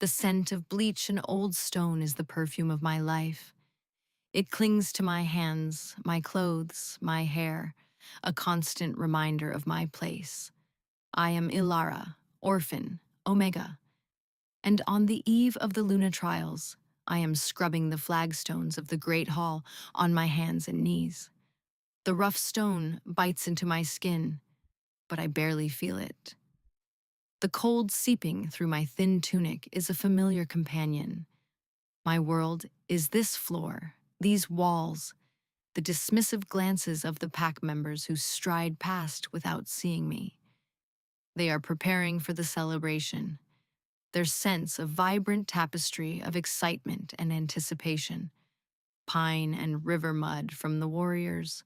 The scent of bleach and old stone is the perfume of my life. It clings to my hands, my clothes, my hair, a constant reminder of my place. I am Ilara, Orphan, Omega, and on the eve of the Luna trials, I am scrubbing the flagstones of the Great Hall on my hands and knees. The rough stone bites into my skin, but I barely feel it. The cold seeping through my thin tunic is a familiar companion. My world is this floor, these walls, the dismissive glances of the pack members who stride past without seeing me. They are preparing for the celebration, their sense of vibrant tapestry of excitement and anticipation, pine and river mud from the warriors,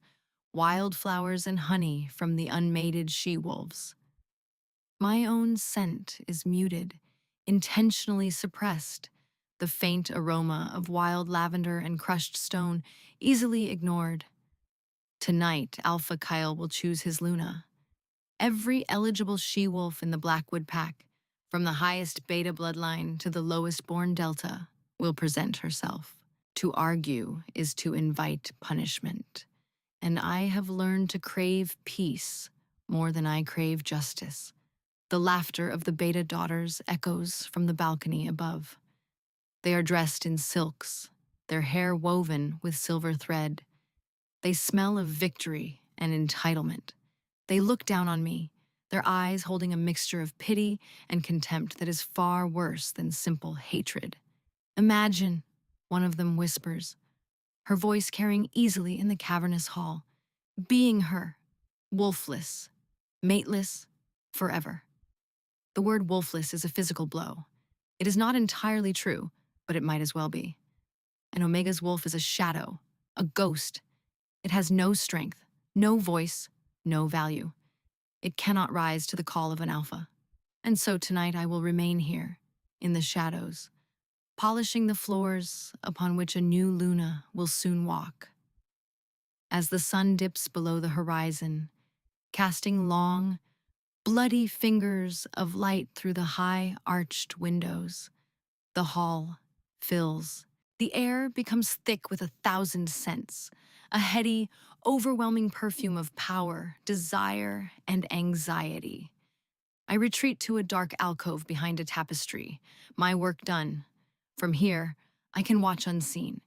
wildflowers and honey from the unmated she-wolves. My own scent is muted, intentionally suppressed, the faint aroma of wild lavender and crushed stone easily ignored. Tonight, Alpha Kyle will choose his Luna. Every eligible she-wolf in the Blackwood pack, from the highest beta bloodline to the lowest born delta, will present herself. To argue is to invite punishment, and I have learned to crave peace more than I crave justice. The laughter of the beta daughters echoes from the balcony above. They are dressed in silks, their hair woven with silver thread. They smell of victory and entitlement. They look down on me, their eyes holding a mixture of pity and contempt that is far worse than simple hatred. Imagine, one of them whispers, her voice carrying easily in the cavernous hall, being her, wolfless, mateless, forever. The word wolfless is a physical blow. It is not entirely true, but it might as well be. An Omega's wolf is a shadow, a ghost. It has no strength, no voice, no value. It cannot rise to the call of an alpha. And so tonight I will remain here, in the shadows, polishing the floors upon which a new Luna will soon walk. As the sun dips below the horizon, casting long, bloody fingers of light through the high, arched windows, the hall fills. The air becomes thick with 1,000 scents, a heady, overwhelming perfume of power, desire, and anxiety. I retreat to a dark alcove behind a tapestry, my work done. From here, I can watch unseen.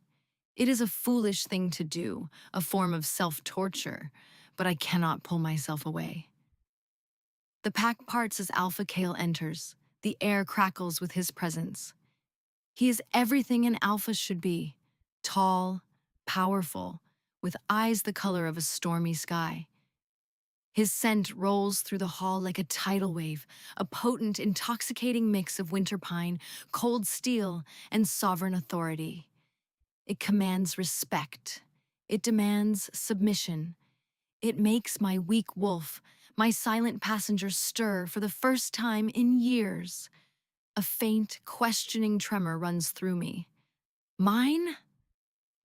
It is a foolish thing to do, a form of self-torture, but I cannot pull myself away. The pack parts as Alpha Kale enters. The air crackles with his presence. He is everything an alpha should be, tall, powerful, with eyes the color of a stormy sky. His scent rolls through the hall like a tidal wave, a potent, intoxicating mix of winter pine, cold steel, and sovereign authority. It commands respect. It demands submission. It makes my weak wolf, my silent passenger stir for the first time in years. A faint, questioning tremor runs through me. Mine?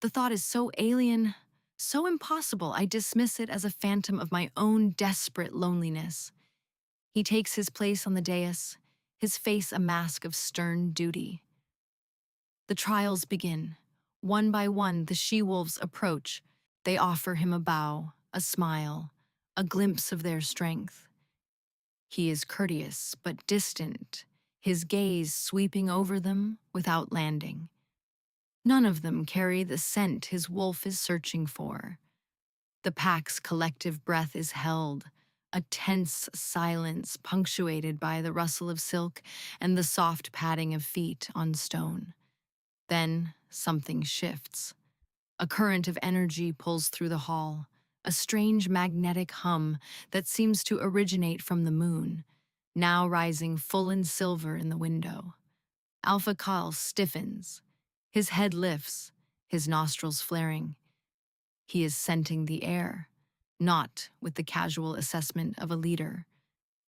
The thought is so alien, so impossible, I dismiss it as a phantom of my own desperate loneliness. He takes his place on the dais, his face a mask of stern duty. The trials begin. One by one, the she-wolves approach. They offer him a bow, a smile, a glimpse of their strength. He is courteous but distant, his gaze sweeping over them without landing. None of them carry the scent his wolf is searching for. The pack's collective breath is held, a tense silence punctuated by the rustle of silk and the soft padding of feet on stone. Then something shifts. A current of energy pulls through the hall, a strange magnetic hum that seems to originate from the moon, now rising full in silver in the window. Alpha Kyle stiffens. His head lifts, his nostrils flaring. He is scenting the air, not with the casual assessment of a leader,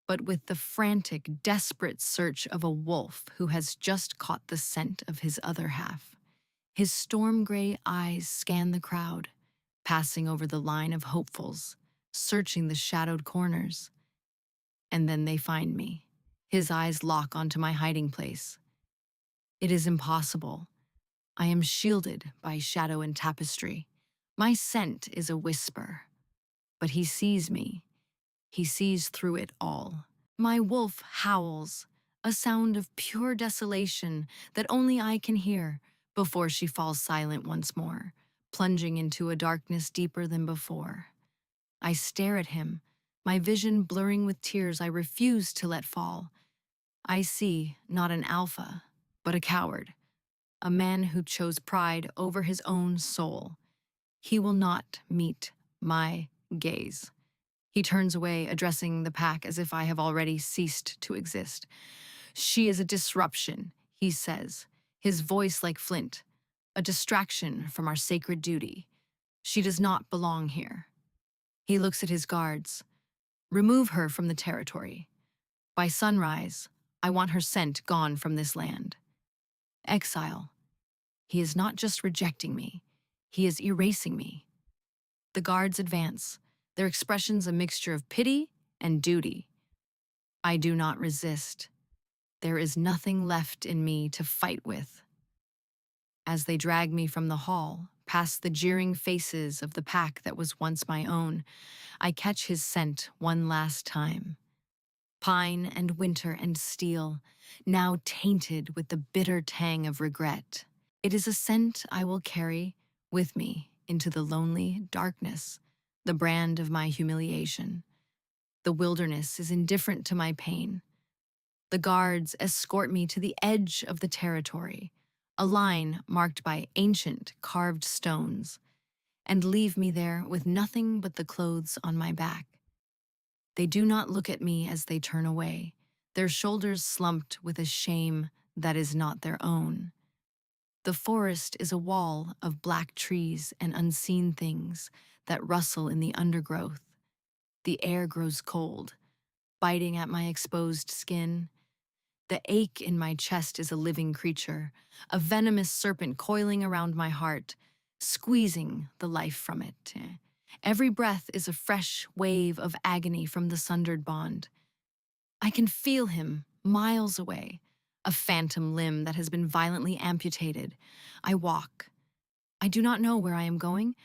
but with the frantic, desperate search of a wolf who has just caught the scent of his other half. His storm-gray eyes scan the crowd, passing over the line of hopefuls, searching the shadowed corners. And then they find me. His eyes lock onto my hiding place. It is impossible. I am shielded by shadow and tapestry. My scent is a whisper, but he sees me. He sees through it all. My wolf howls, a sound of pure desolation that only I can hear before she falls silent once more, plunging into a darkness deeper than before. I stare at him, my vision blurring with tears I refuse to let fall. I see not an alpha, but a coward, a man who chose pride over his own soul. He will not meet my gaze. He turns away, addressing the pack as if I have already ceased to exist. She is a disruption, he says, his voice like flint, a distraction from our sacred duty. She does not belong here. He looks at his guards. Remove her from the territory. By sunrise, I want her scent gone from this land. Exile. He is not just rejecting me, he is erasing me. The guards advance, their expressions a mixture of pity and duty. I do not resist. There is nothing left in me to fight with. As they drag me from the hall, past the jeering faces of the pack that was once my own, I catch his scent one last time. Pine and winter and steel, now tainted with the bitter tang of regret. It is a scent I will carry with me into the lonely darkness, the brand of my humiliation. The wilderness is indifferent to my pain. The guards escort me to the edge of the territory, a line marked by ancient carved stones, and leave me there with nothing but the clothes on my back. They do not look at me as they turn away, their shoulders slumped with a shame that is not their own. The forest is a wall of black trees and unseen things that rustle in the undergrowth. The air grows cold, biting at my exposed skin. The ache in my chest is a living creature, a venomous serpent coiling around my heart, squeezing the life from it. Every breath is a fresh wave of agony from the sundered bond. I can feel him miles away, a phantom limb that has been violently amputated. I walk. I do not know where I am going,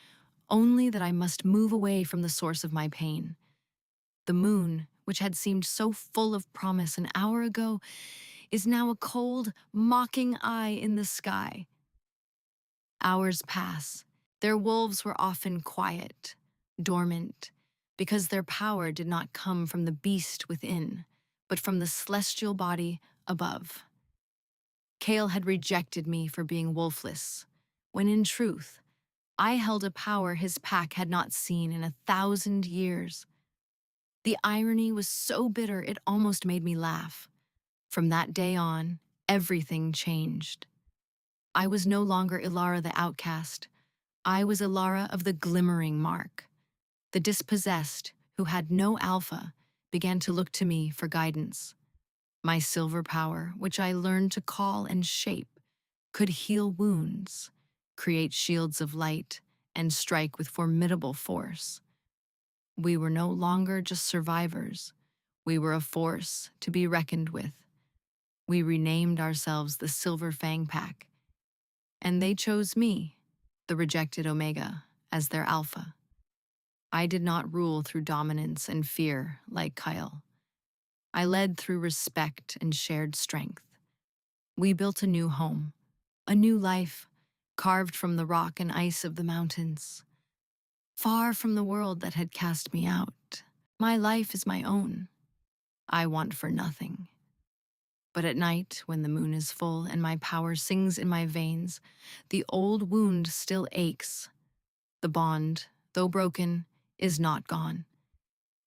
only that I must move away from the source of my pain. The moon, which had seemed so full of promise an hour ago, is now a cold, mocking eye in the sky. Hours pass. Their wolves were often quiet, dormant, because their power did not come from the beast within, but from the celestial body above. Kale had rejected me for being wolfless, when in truth, I held a power his pack had not seen in 1,000 years. The irony was so bitter it almost made me laugh. From that day on, everything changed. I was no longer Ilara the outcast. I was Ilara of the glimmering mark. The dispossessed, who had no alpha, began to look to me for guidance. My silver power, which I learned to call and shape, could heal wounds, create shields of light, and strike with formidable force. We were no longer just survivors. We were a force to be reckoned with. We renamed ourselves the Silver Fang Pack, and they chose me, the rejected Omega, as their alpha. I did not rule through dominance and fear like Kyle. I led through respect and shared strength. We built a new home, a new life, carved from the rock and ice of the mountains. Far from the world that had cast me out, my life is my own. I want for nothing. But at night, when the moon is full and my power sings in my veins, the old wound still aches. The bond, though broken, is not gone.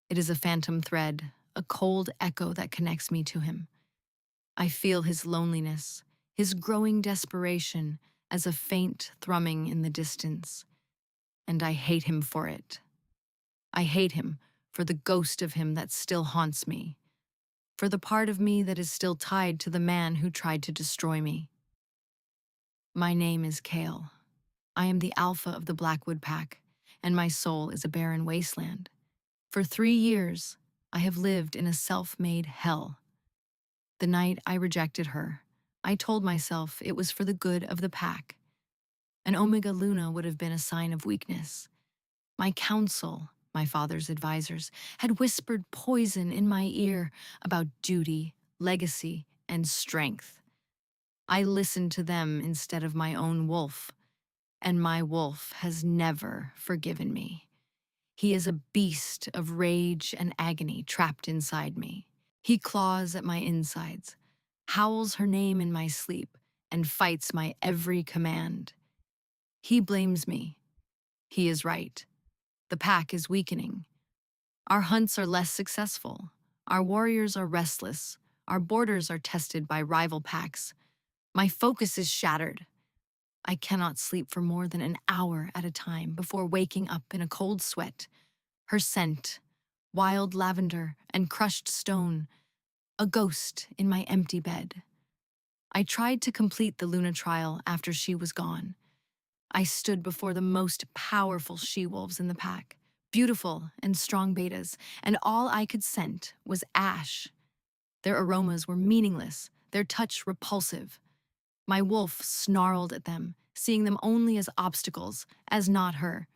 It is a phantom thread, a cold echo that connects me to him. I feel his loneliness, his growing desperation as a faint thrumming in the distance. And I hate him for it. I hate him for the ghost of him that still haunts me, for the part of me that is still tied to the man who tried to destroy me. My name is Kale. I am the alpha of the Blackwood Pack, and my soul is a barren wasteland. For 3 years, I have lived in a self-made hell. The night I rejected her, I told myself it was for the good of the pack. An Omega Luna would have been a sign of weakness. My counsel, my father's advisors, had whispered poison in my ear about duty, legacy, and strength. I listened to them instead of my own wolf, and my wolf has never forgiven me. He is a beast of rage and agony trapped inside me. He claws at my insides, howls her name in my sleep, and fights my every command. He blames me. He is right. The pack is weakening. Our hunts are less successful. Our warriors are restless. Our borders are tested by rival packs. My focus is shattered. I cannot sleep for more than an hour at a time before waking up in a cold sweat. Her scent, wild lavender and crushed stone, a ghost in my empty bed. I tried to complete the Luna trial after she was gone. I stood before the most powerful she-wolves in the pack, beautiful and strong betas, and all I could scent was ash. Their aromas were meaningless, their touch repulsive. My wolf snarled at them, seeing them only as obstacles, as not her.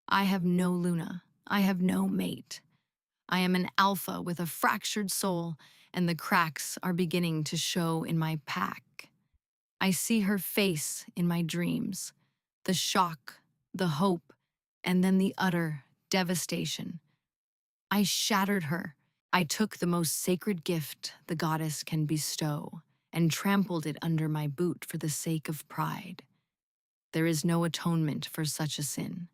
I have no Luna. I have no mate. I am an alpha with a fractured soul, and the cracks are beginning to show in my pack. I see her face in my dreams, the shock, the hope, and then the utter devastation. I shattered her. I took the most sacred gift the goddess can bestow and trampled it under my boot for the sake of pride. There is no atonement for such a sin.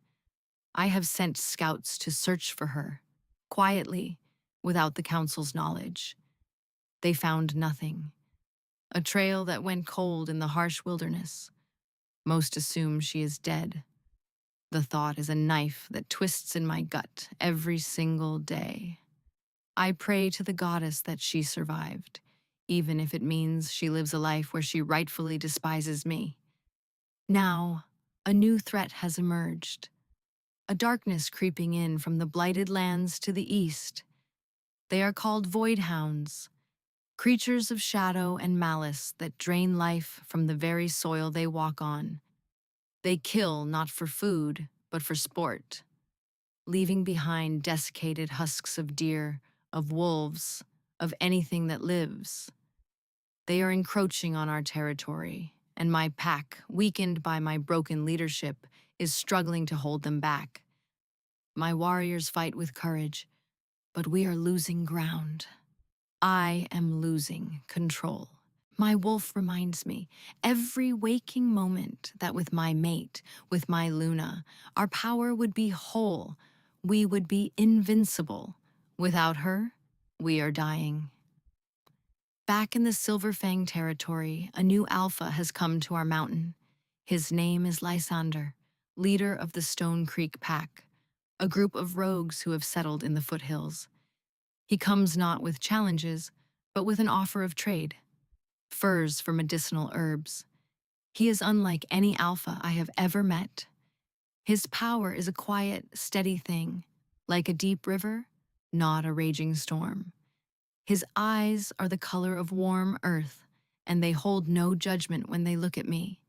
I have sent scouts to search for her, quietly, without the council's knowledge. They found nothing. A trail that went cold in the harsh wilderness. Most assume she is dead. The thought is a knife that twists in my gut every single day. I pray to the goddess that she survived, even if it means she lives a life where she rightfully despises me. Now, a new threat has emerged. A darkness creeping in from the blighted lands to the east. They are called void hounds, creatures of shadow and malice that drain life from the very soil they walk on. They kill not for food, but for sport, leaving behind desiccated husks of deer, of wolves, of anything that lives. They are encroaching on our territory, and my pack, weakened by my broken leadership, is struggling to hold them back. My warriors fight with courage, but we are losing ground. I am losing control. My wolf reminds me every waking moment that with my mate, with my Luna, our power would be whole. We would be invincible. Without her, we are dying. Back in the Silver Fang territory, a new alpha has come to our mountain. His name is Lysander, leader of the Stone Creek Pack, a group of rogues who have settled in the foothills. He comes not with challenges, but with an offer of trade. Furs for medicinal herbs. He is unlike any alpha I have ever met. His power is a quiet, steady thing, like a deep river, not a raging storm. His eyes are the color of warm earth, and they hold no judgment when they look at me.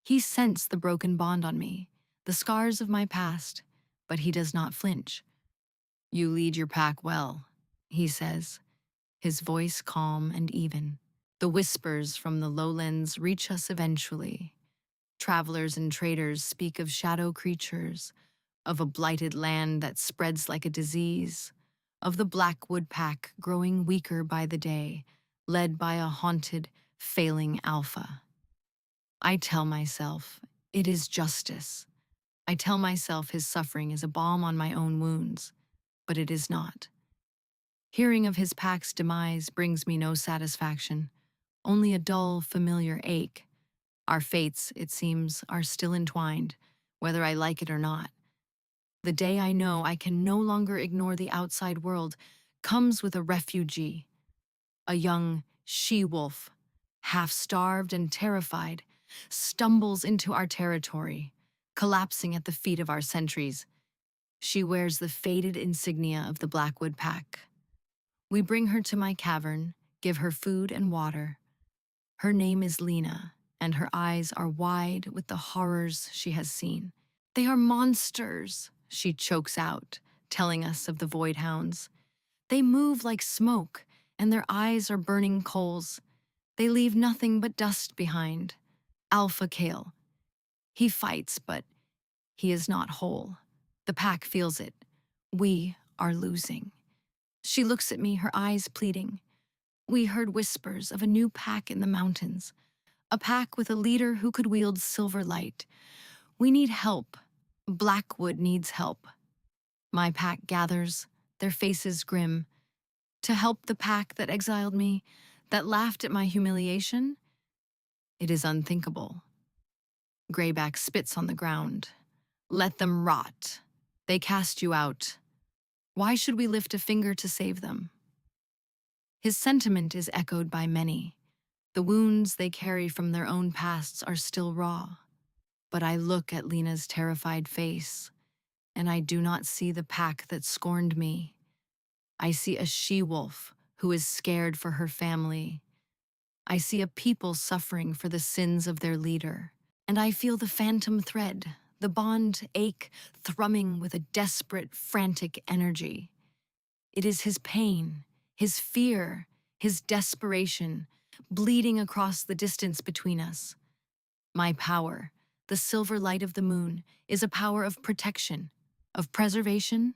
He scents the broken bond on me, the scars of my past, but he does not flinch. "You lead your pack well," he says, his voice calm and even. The whispers from the lowlands reach us eventually. Travelers and traders speak of shadow creatures, of a blighted land that spreads like a disease, of the Blackwood Pack growing weaker by the day, led by a haunted, failing alpha. I tell myself, it is justice. I tell myself his suffering is a balm on my own wounds, but it is not. Hearing of his pack's demise brings me no satisfaction, only a dull, familiar ache. Our fates, it seems, are still entwined, whether I like it or not. The day I know I can no longer ignore the outside world comes with a refugee, a young she-wolf, half-starved and terrified, stumbles into our territory, collapsing at the feet of our sentries. She wears the faded insignia of the Blackwood Pack. We bring her to my cavern, give her food and water. Her name is Lena, and her eyes are wide with the horrors she has seen. They are monsters, she chokes out, telling us of the void hounds. They move like smoke, and their eyes are burning coals. They leave nothing but dust behind. Alpha Kale. He fights, but he is not whole. The pack feels it. We are losing. She looks at me, her eyes pleading. We heard whispers of a new pack in the mountains, a pack with a leader who could wield silver light. We need help. Blackwood needs help. My pack gathers, their faces grim. To help the pack that exiled me, that laughed at my humiliation? It is unthinkable. Greyback spits on the ground. Let them rot. They cast you out. Why should we lift a finger to save them? His sentiment is echoed by many. The wounds they carry from their own pasts are still raw. But I look at Lena's terrified face, and I do not see the pack that scorned me. I see a she-wolf who is scared for her family. I see a people suffering for the sins of their leader. And I feel the phantom thread, the bond ache thrumming with a desperate, frantic energy. It is his pain, his fear, his desperation, bleeding across the distance between us. My power, the silver light of the moon, is a power of protection, of preservation.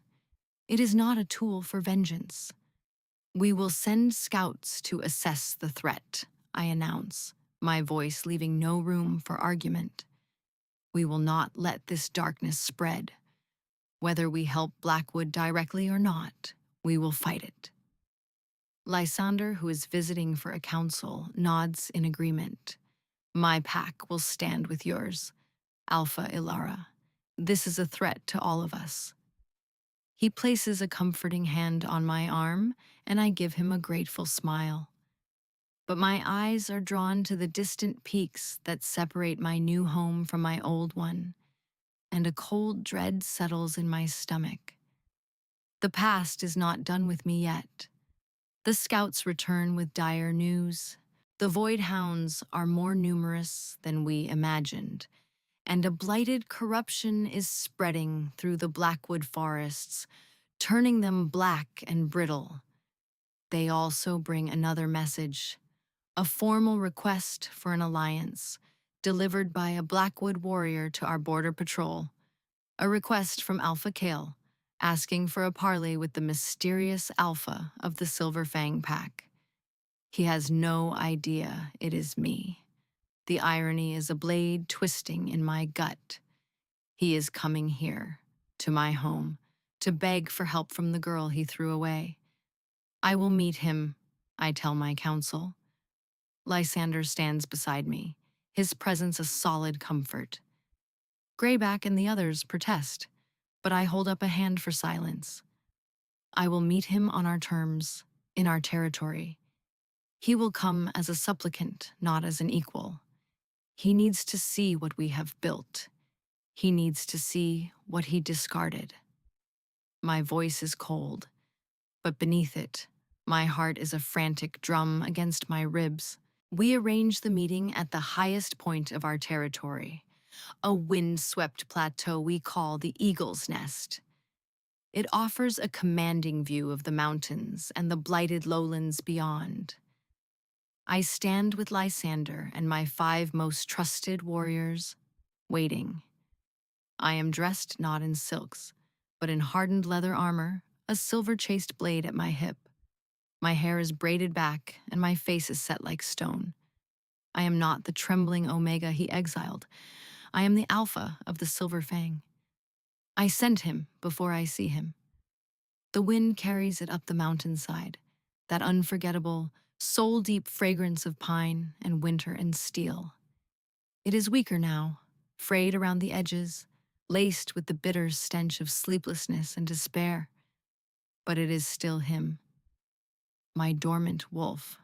It is not a tool for vengeance. We will send scouts to assess the threat, I announce, my voice leaving no room for argument. We will not let this darkness spread. Whether we help Blackwood directly or not, we will fight it. Lysander, who is visiting for a council, nods in agreement. My pack will stand with yours, Alpha Ilara. This is a threat to all of us. He places a comforting hand on my arm, and I give him a grateful smile. But my eyes are drawn to the distant peaks that separate my new home from my old one, and a cold dread settles in my stomach. The past is not done with me yet. The scouts return with dire news. The void hounds are more numerous than we imagined, and a blighted corruption is spreading through the Blackwood forests, turning them black and brittle. They also bring another message, a formal request for an alliance, delivered by a Blackwood warrior to our border patrol. A request from Alpha Kale, asking for a parley with the mysterious Alpha of the Silver Fang Pack. He has no idea it is me. The irony is a blade twisting in my gut. He is coming here, to my home, to beg for help from the girl he threw away. I will meet him, I tell my counsel. Lysander stands beside me, his presence a solid comfort. Greyback and the others protest, but I hold up a hand for silence. I will meet him on our terms, in our territory. He will come as a supplicant, not as an equal. He needs to see what we have built. He needs to see what he discarded. My voice is cold, but beneath it, my heart is a frantic drum against my ribs. We arrange the meeting at the highest point of our territory, a wind-swept plateau we call the Eagle's Nest. It offers a commanding view of the mountains and the blighted lowlands beyond. I stand with Lysander and my 5 most trusted warriors, waiting. I am dressed not in silks, but in hardened leather armor, a silver-chased blade at my hip. My hair is braided back, and my face is set like stone. I am not the trembling Omega he exiled. I am the Alpha of the Silver Fang. I sent him before I see him. The wind carries it up the mountainside, that unforgettable, soul-deep fragrance of pine and winter and steel. It is weaker now, frayed around the edges, laced with the bitter stench of sleeplessness and despair. But it is still him, my dormant wolf,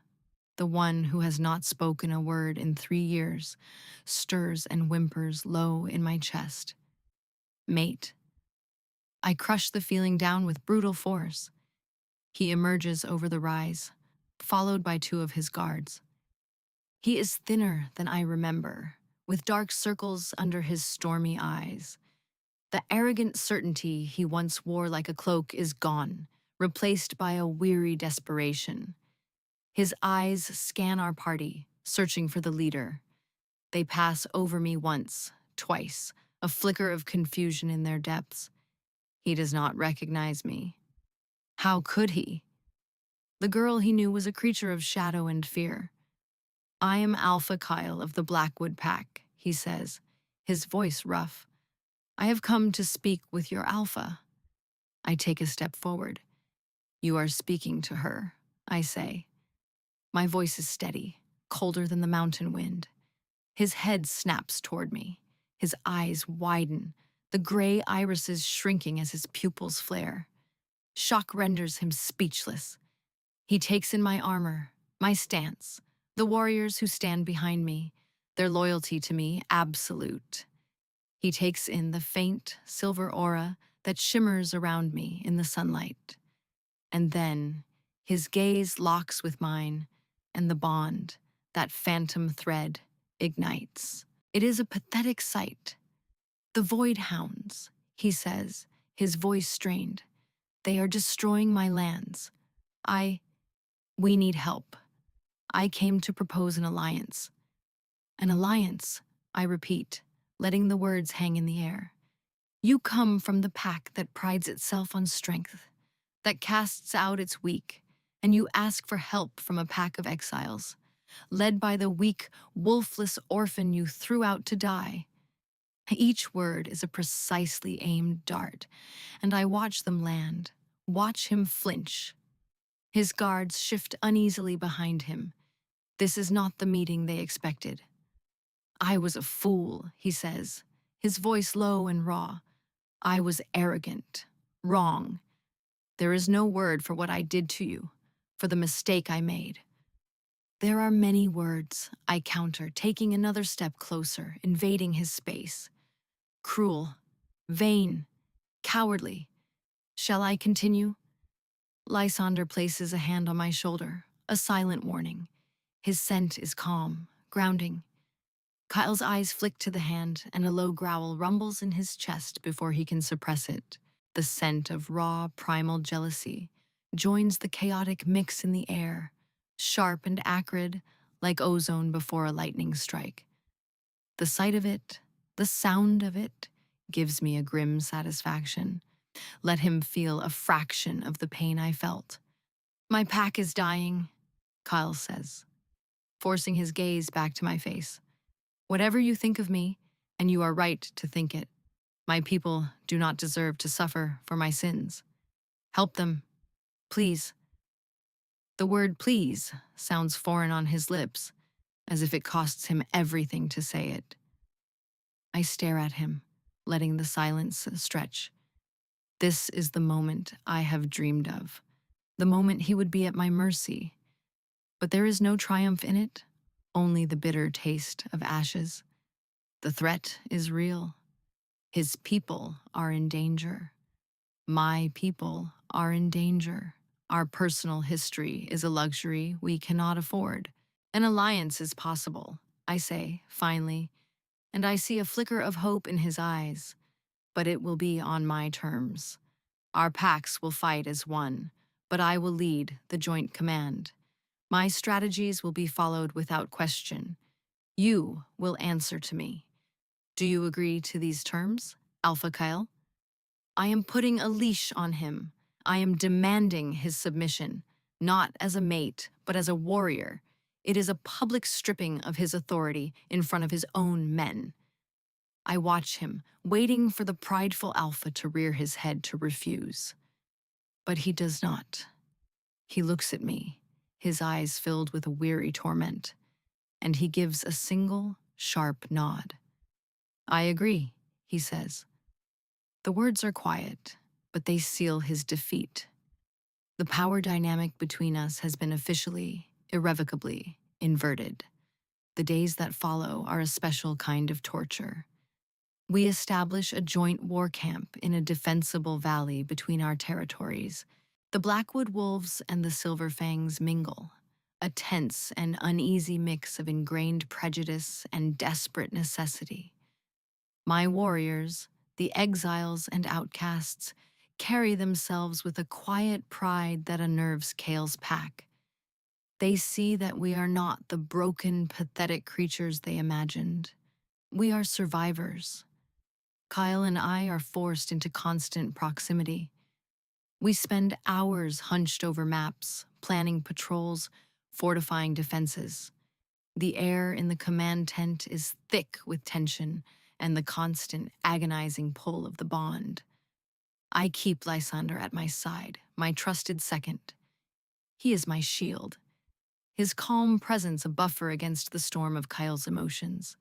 the one who has not spoken a word in 3 years, stirs and whimpers low in my chest. Mate. I crush the feeling down with brutal force. He emerges over the rise, followed by 2 of his guards. He is thinner than I remember, with dark circles under his stormy eyes. The arrogant certainty he once wore like a cloak is gone, replaced by a weary desperation. His eyes scan our party, searching for the leader. They pass over me once, twice, a flicker of confusion in their depths. He does not recognize me. How could he? The girl he knew was a creature of shadow and fear. I am Alpha Kyle of the Blackwood Pack, he says, his voice rough. I have come to speak with your Alpha. I take a step forward. You are speaking to her, I say. My voice is steady, colder than the mountain wind. His head snaps toward me. His eyes widen, the gray irises shrinking as his pupils flare. Shock renders him speechless. He takes in my armor, my stance, the warriors who stand behind me, their loyalty to me absolute. He takes in the faint, silver aura that shimmers around me in the sunlight. And then, his gaze locks with mine, and the bond, that phantom thread, ignites. It is a pathetic sight. The Void Hounds, he says, his voice strained. They are destroying my lands. We need help. I came to propose an alliance. An alliance, I repeat, letting the words hang in the air. You come from the pack that prides itself on strength, that casts out its weak, and you ask for help from a pack of exiles, led by the weak, wolfless orphan you threw out to die. Each word is a precisely aimed dart, and I watch them land, watch him flinch. His guards shift uneasily behind him. This is not the meeting they expected. I was a fool, he says, his voice low and raw. I was arrogant, wrong. There is no word for what I did to you, for the mistake I made. There are many words, I counter, taking another step closer, invading his space. Cruel, vain, cowardly. Shall I continue? Lysander places a hand on my shoulder, a silent warning. His scent is calm, grounding. Kyle's eyes flick to the hand, and a low growl rumbles in his chest before he can suppress it. The scent of raw, primal jealousy joins the chaotic mix in the air, sharp and acrid, like ozone before a lightning strike. The sight of it, the sound of it, gives me a grim satisfaction. Let him feel a fraction of the pain I felt. My pack is dying, Kyle says, forcing his gaze back to my face. Whatever you think of me, and you are right to think it, my people do not deserve to suffer for my sins. Help them, please. The word please sounds foreign on his lips, as if it costs him everything to say it. I stare at him, letting the silence stretch. This is the moment I have dreamed of, the moment he would be at my mercy. But there is no triumph in it, only the bitter taste of ashes. The threat is real. His people are in danger. My people are in danger. Our personal history is a luxury we cannot afford. An alliance is possible, I say, finally, and I see a flicker of hope in his eyes, but it will be on my terms. Our packs will fight as one, but I will lead the joint command. My strategies will be followed without question. You will answer to me. Do you agree to these terms, Alpha Kyle? I am putting a leash on him. I am demanding his submission, not as a mate, but as a warrior. It is a public stripping of his authority in front of his own men. I watch him, waiting for the prideful Alpha to rear his head to refuse. But he does not. He looks at me, his eyes filled with a weary torment, and he gives a single, sharp nod. I agree, he says. The words are quiet, but they seal his defeat. The power dynamic between us has been officially, irrevocably, inverted. The days that follow are a special kind of torture. We establish a joint war camp in a defensible valley between our territories. The Blackwood Wolves and the Silver Fangs mingle, a tense and uneasy mix of ingrained prejudice and desperate necessity. My warriors, the exiles and outcasts, carry themselves with a quiet pride that unnerves Kale's pack. They see that we are not the broken, pathetic creatures they imagined. We are survivors. Kyle and I are forced into constant proximity. We spend hours hunched over maps, planning patrols, fortifying defenses. The air in the command tent is thick with tension and the constant, agonizing pull of the bond. I keep Lysander at my side, my trusted second. He is my shield, his calm presence a buffer against the storm of Kyle's emotions.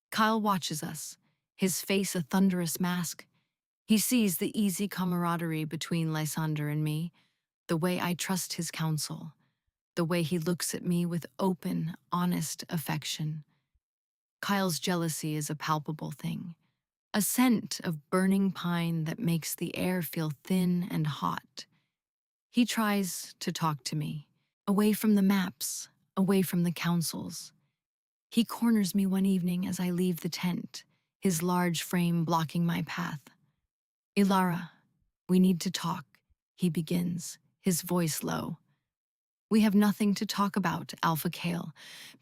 Kyle watches us, his face a thunderous mask. He sees the easy camaraderie between Lysander and me, the way I trust his counsel, the way he looks at me with open, honest affection. Kyle's jealousy is a palpable thing, a scent of burning pine that makes the air feel thin and hot. He tries to talk to me, away from the maps, away from the councils. He corners me one evening as I leave the tent, his large frame blocking my path. "Ilara, we need to talk," he begins, his voice low. "We have nothing to talk about, Alpha Kale,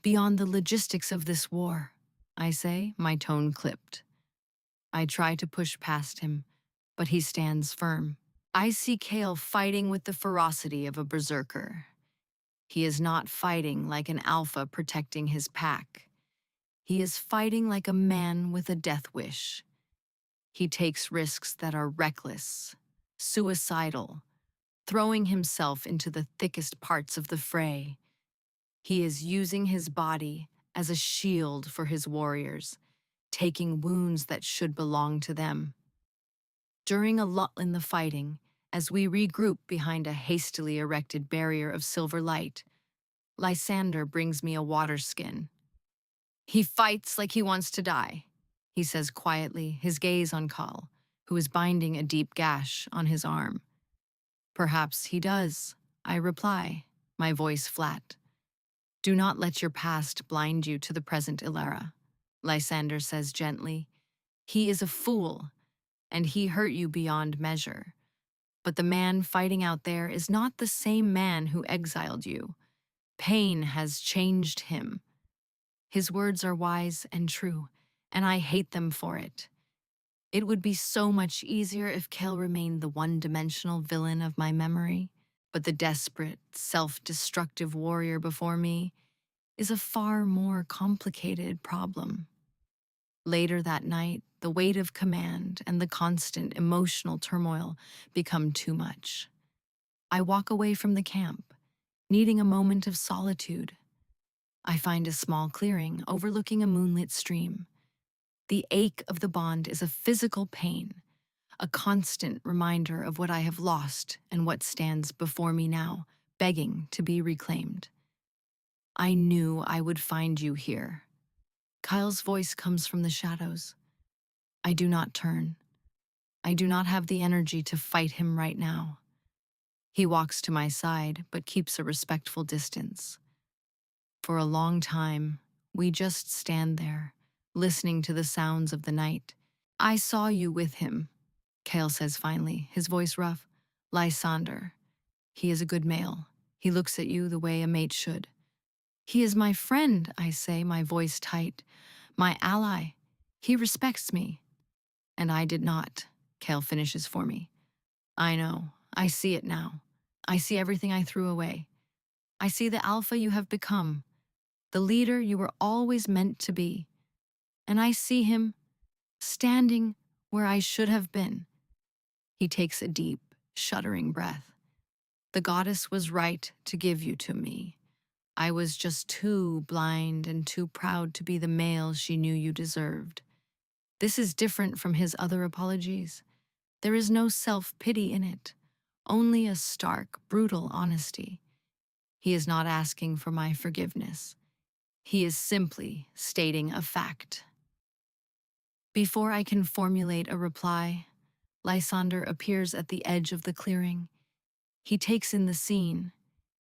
beyond the logistics of this war," I say, my tone clipped. I try to push past him, but he stands firm. I see Kale fighting with the ferocity of a berserker. He is not fighting like an alpha protecting his pack. He is fighting like a man with a death wish. He takes risks that are reckless, suicidal, throwing himself into the thickest parts of the fray. He is using his body as a shield for his warriors, taking wounds that should belong to them. During a lull in the fighting, as we regroup behind a hastily erected barrier of silver light, Lysander brings me a water skin. "He fights like he wants to die," he says quietly, his gaze on Kal, who is binding a deep gash on his arm. "Perhaps he does," I reply, my voice flat. "Do not let your past blind you to the present, Ilara," Lysander says gently. "He is a fool, and he hurt you beyond measure. But the man fighting out there is not the same man who exiled you. Pain has changed him." His words are wise and true, and I hate them for it. It would be so much easier if Kel remained the one-dimensional villain of my memory, but the desperate, self-destructive warrior before me is a far more complicated problem. Later that night, the weight of command and the constant emotional turmoil become too much. I walk away from the camp, needing a moment of solitude. I find a small clearing overlooking a moonlit stream. The ache of the bond is a physical pain, a constant reminder of what I have lost and what stands before me now, begging to be reclaimed. "I knew I would find you here." Kyle's voice comes from the shadows. I do not turn. I do not have the energy to fight him right now. He walks to my side, but keeps a respectful distance. For a long time, we just stand there, listening to the sounds of the night. "I saw you with him," Kale says finally, his voice rough. "Lysander. He is a good male. He looks at you the way a mate should." "He is my friend," I say, my voice tight. "My ally. He respects me." "And I did not," Kale finishes for me. "I know. I see it now. I see everything I threw away. I see the alpha you have become, the leader you were always meant to be. And I see him standing where I should have been." He takes a deep, shuddering breath. "The goddess was right to give you to me. I was just too blind and too proud to be the male she knew you deserved." This is different from his other apologies. There is no self-pity in it, only a stark, brutal honesty. He is not asking for my forgiveness. He is simply stating a fact. Before I can formulate a reply, Lysander appears at the edge of the clearing. He takes in the scene,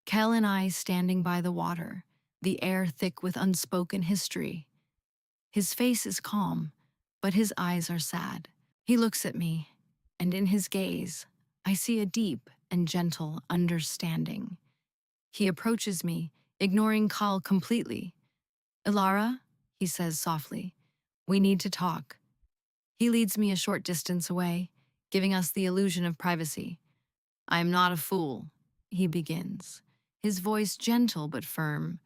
Kel and I standing by the water, the air thick with unspoken history. His face is calm, but his eyes are sad. He looks at me, and in his gaze, I see a deep and gentle understanding. He approaches me, ignoring Kal completely. "Ilara," he says softly, "we need to talk." He leads me a short distance away, giving us the illusion of privacy. "I am not a fool," he begins, his voice gentle but firm.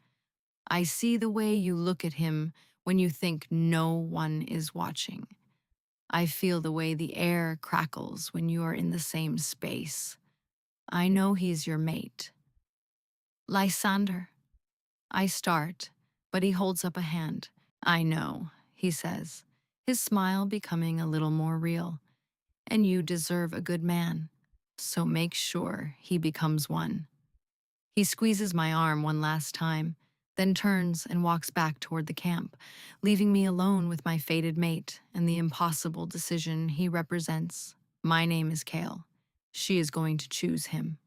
"I see the way you look at him when you think no one is watching. I feel the way the air crackles when you are in the same space. I know he's your mate." "Lysander," I start, but he holds up a hand. "I know," he says, his smile becoming a little more real. "And you deserve a good man, so make sure he becomes one." He squeezes my arm one last time, then turns and walks back toward the camp, leaving me alone with my fated mate and the impossible decision he represents. My name is Kale. She is going to choose him.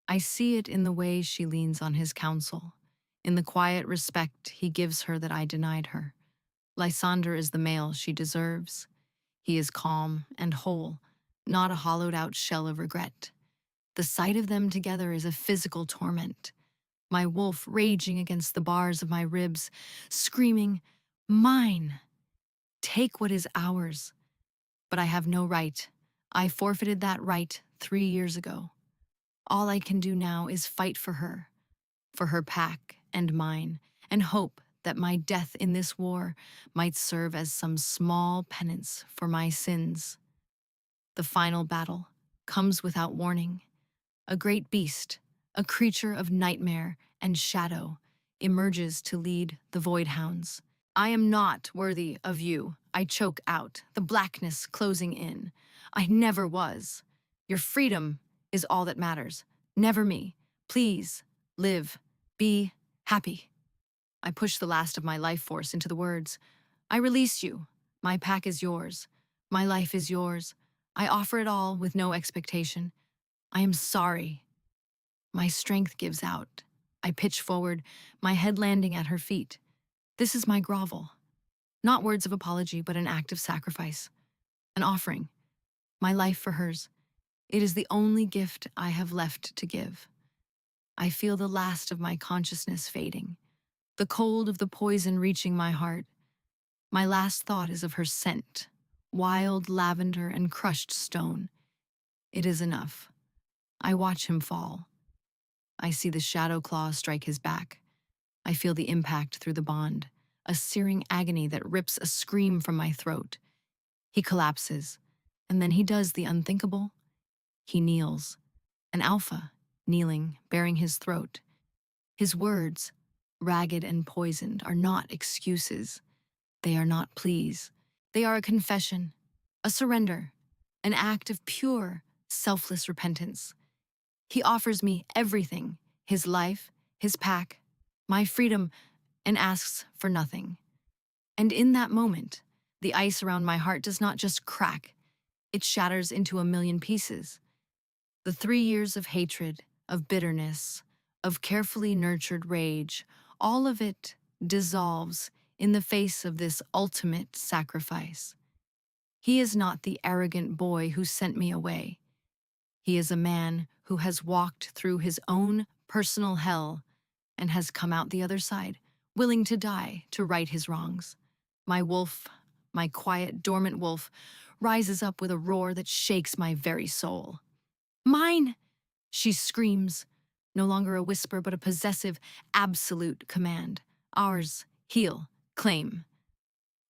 I see it in the way she leans on his counsel, in the quiet respect he gives her that I denied her. Lysander is the male she deserves. He is calm and whole, not a hollowed-out shell of regret. The sight of them together is a physical torment. My wolf raging against the bars of my ribs, screaming, "Mine! Take what is ours." But I have no right. I forfeited that right 3 years ago. All I can do now is fight for her pack and mine, and hope that my death in this war might serve as some small penance for my sins. The final battle comes without warning. A great beast, a creature of nightmare and shadow, emerges to lead the Void Hounds. "I am not worthy of you," I choke out, the blackness closing in. "I never was. Your freedom is all that matters, never me. Please, live, be happy." I push the last of my life force into the words. "I release you. My pack is yours. My life is yours. I offer it all with no expectation. I am sorry." My strength gives out. I pitch forward, my head landing at her feet. This is my grovel. Not words of apology, but an act of sacrifice. An offering. My life for hers. It is the only gift I have left to give. I feel the last of my consciousness fading, the cold of the poison reaching my heart. My last thought is of her scent, wild lavender and crushed stone. It is enough. I watch him fall. I see the shadow claw strike his back. I feel the impact through the bond, a searing agony that rips a scream from my throat. He collapses, and then he does the unthinkable. He kneels, an alpha, kneeling, baring his throat. His words, ragged and poisoned, are not excuses. They are not pleas. They are a confession, a surrender, an act of pure, selfless repentance. He offers me everything, his life, his pack, my freedom, and asks for nothing. And in that moment, the ice around my heart does not just crack, it shatters into a million pieces. The 3 years of hatred, of bitterness, of carefully nurtured rage, all of it dissolves in the face of this ultimate sacrifice. He is not the arrogant boy who sent me away. He is a man who has walked through his own personal hell and has come out the other side, willing to die to right his wrongs. My wolf, my quiet, dormant wolf, rises up with a roar that shakes my very soul. "Mine!" she screams, no longer a whisper but a possessive, absolute command. "Ours, heal, claim."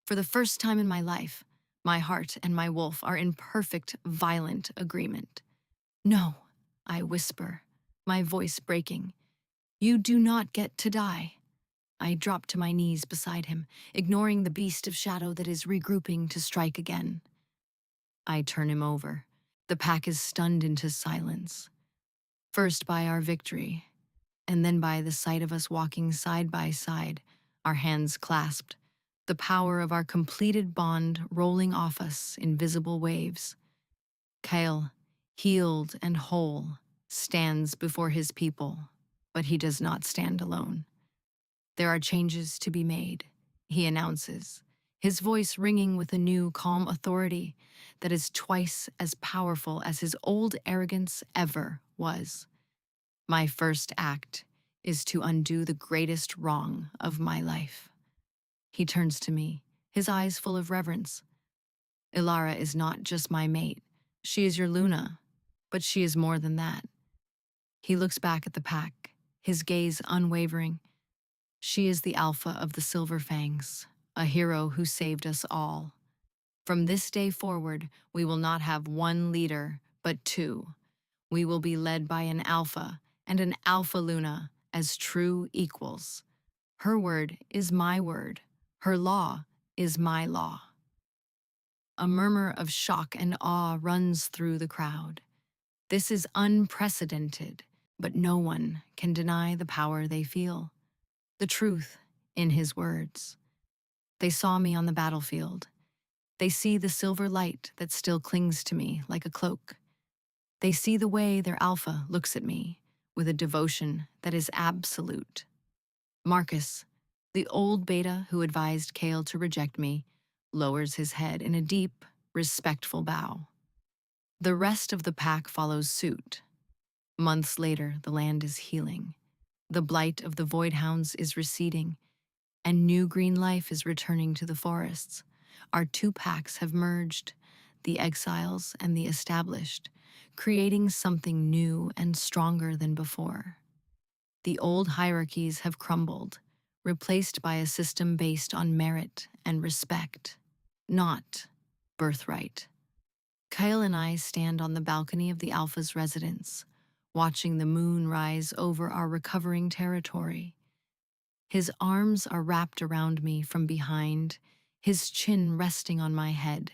For the first time in my life, my heart and my wolf are in perfect, violent agreement. "No," I whisper, my voice breaking. "You do not get to die." I drop to my knees beside him, ignoring the beast of shadow that is regrouping to strike again. I turn him over. The pack is stunned into silence. First by our victory, and then by the sight of us walking side by side, our hands clasped, the power of our completed bond rolling off us in visible waves. Kale, healed and whole, stands before his people, but he does not stand alone. There are changes to be made, he announces, his voice ringing with a new, calm authority that is twice as powerful as his old arrogance ever was. My first act is to undo the greatest wrong of my life. He turns to me, his eyes full of reverence. Ilara is not just my mate. She is your Luna, but she is more than that. He looks back at the pack, his gaze unwavering. She is the alpha of the Silver Fangs, a hero who saved us all. From this day forward, we will not have one leader, but two. We will be led by an alpha and an alpha Luna as true equals. Her word is my word. Her law is my law. A murmur of shock and awe runs through the crowd. This is unprecedented, but no one can deny the power they feel. The truth in his words. They saw me on the battlefield. They see the silver light that still clings to me like a cloak. They see the way their alpha looks at me with a devotion that is absolute. Marcus, the old beta who advised Kale to reject me, lowers his head in a deep, respectful bow. The rest of the pack follows suit. Months later, the land is healing. The blight of the void hounds is receding, and new green life is returning to the forests. Our two packs have merged, the exiles and the established, creating something new and stronger than before. The old hierarchies have crumbled, replaced by a system based on merit and respect, not birthright. Kyle and I stand on the balcony of the Alpha's residence, watching the moon rise over our recovering territory. His arms are wrapped around me from behind, his chin resting on my head,